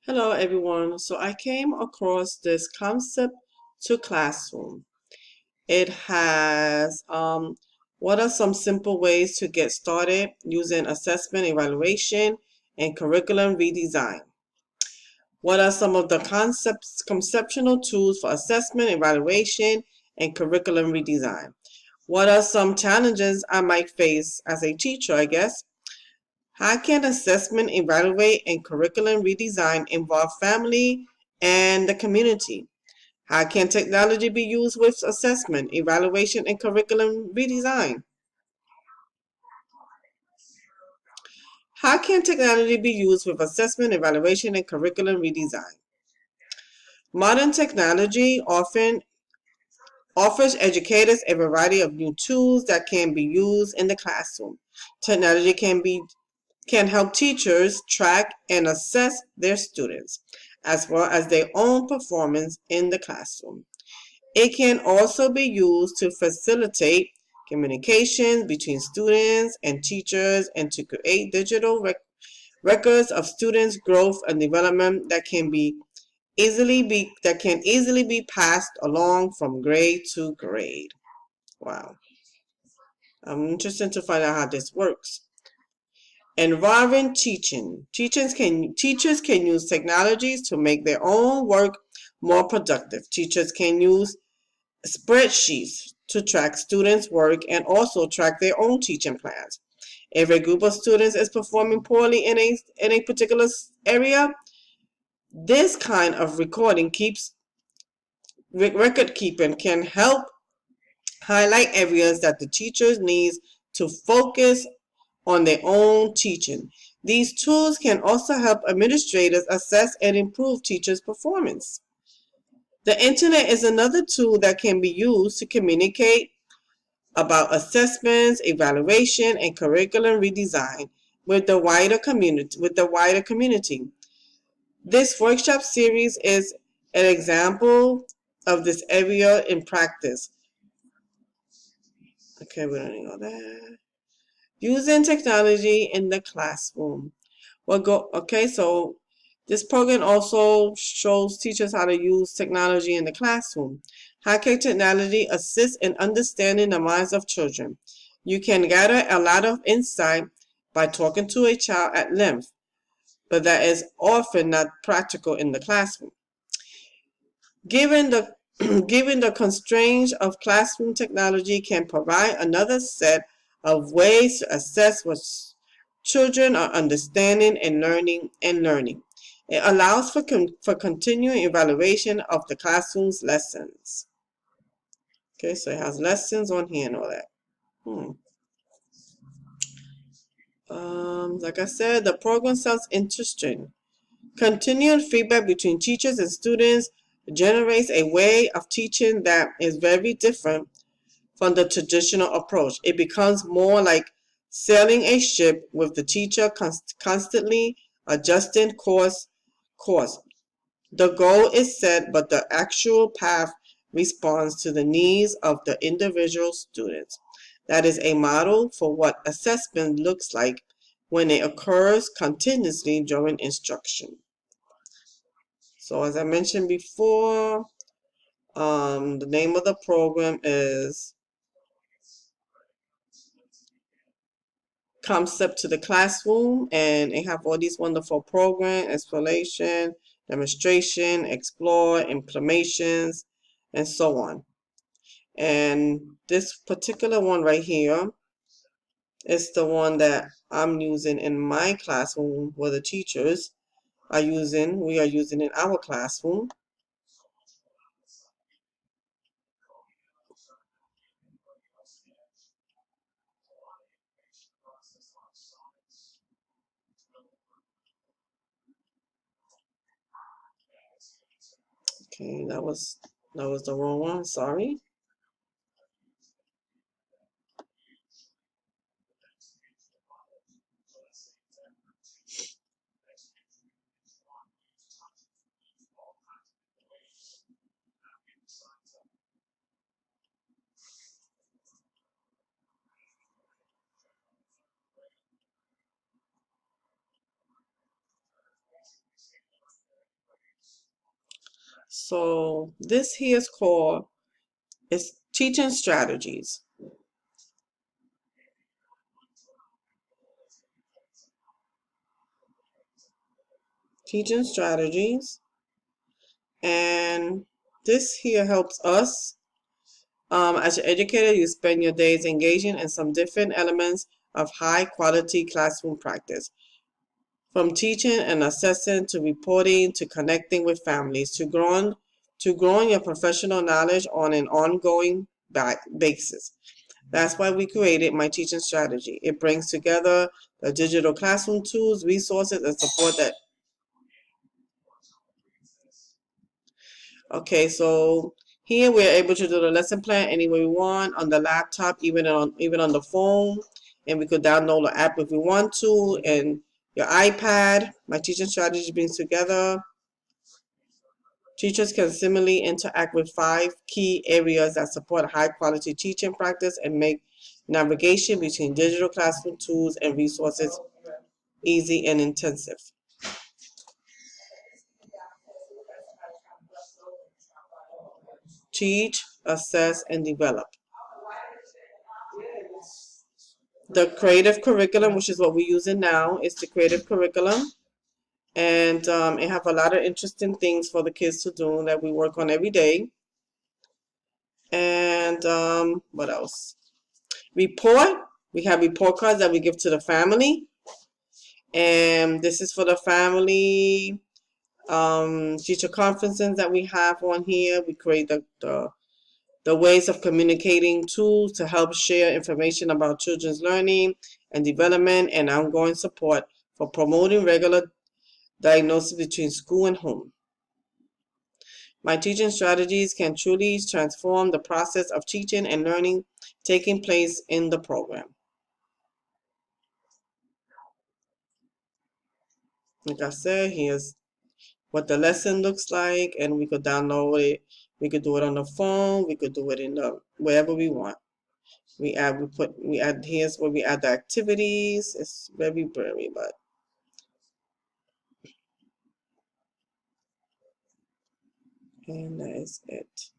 Hello everyone. So I came across this concept to classroom. It has what are some simple ways to get started using assessment, evaluation, and curriculum redesign? What are some of the conceptual tools for assessment, evaluation, and curriculum redesign? What are some challenges I might face as a teacher, I guess? How can assessment, evaluate, and curriculum redesign involve family and the community? How can technology be used with assessment, evaluation, and curriculum redesign? How can technology be used with assessment, evaluation, and curriculum redesign? Modern technology often offers educators a variety of new tools that can be used in the classroom. Technology can help teachers track and assess their students, as well as their own performance in the classroom. It can also be used to facilitate communication between students and teachers and to create digital records of students' growth and development that can easily be passed along from grade to grade. Wow. I'm interested to find out how this works. Environment teaching. Teachers can use technologies to make their own work more productive. Teachers can use spreadsheets to track students' work and also track their own teaching plans. If a group of students is performing poorly in a particular area, this kind of record keeping can help highlight areas that the teachers needs to focus on their own teaching. These tools can also help administrators assess and improve teachers' performance. The internet is another tool that can be used to communicate about assessments, evaluation, and curriculum redesign with the wider community. This workshop series is an example of this area in practice. Okay, we don't need all that. Using technology in the classroom. So this program also shows teachers how to use technology in the classroom. How can technology assist in understanding the minds of children? You can gather a lot of insight by talking to a child at length, but that is often not practical in the classroom. Given the given the constraints of classroom technology can provide another set of ways to assess what children are understanding and learning. It allows for continuing evaluation of the classroom's lessons. Okay, so it has lessons on here and all that. Like I said, the program sounds interesting. Continued feedback between teachers and students generates a way of teaching that is very different from the traditional approach. It becomes more like sailing a ship with the teacher constantly adjusting course. The goal is set, but the actual path responds to the needs of the individual students. That is a model for what assessment looks like when it occurs continuously during instruction. So as I mentioned before, the name of the program is Concept to the Classroom, and it have all these wonderful programs, exploration, demonstration, explore, implementations, and so on. And this particular one right here is the one that I'm using in my classroom where the teachers we are using in our classroom. Okay, that was the wrong one, sorry. So this here is called, it's teaching strategies. Teaching strategies. And this here helps us. As an educator, you spend your days engaging in some different elements of high quality classroom practice. From teaching and assessing to reporting to connecting with families to growing your professional knowledge on an ongoing basis. That's why we created My Teaching Strategy. It brings together the digital classroom tools, resources, and support that. Okay, so here we're able to do the lesson plan any way we want on the laptop, even on the phone, and we could download the app if we want to, and your iPad. My Teaching Strategy brings together. Teachers can similarly interact with 5 key areas that support high quality teaching practice and make navigation between digital classroom tools and resources easy and intensive. Teach, assess, and develop. The creative curriculum, which is what we're using now, is the creative curriculum. And it have a lot of interesting things for the kids to do that we work on every day. And what else? Report. We have report cards that we give to the family. And this is for the family teacher conferences that we have on here. We create the ways of communicating tools to help share information about children's learning and development and ongoing support for promoting regular diagnosis between school and home. My teaching strategies can truly transform the process of teaching and learning taking place in the program. Like I said, here's what the lesson looks like, and we could download it. We could do it on the phone. We could do it in the wherever we want. We add. Here's where we add the activities. It's very blurry, but and that is it.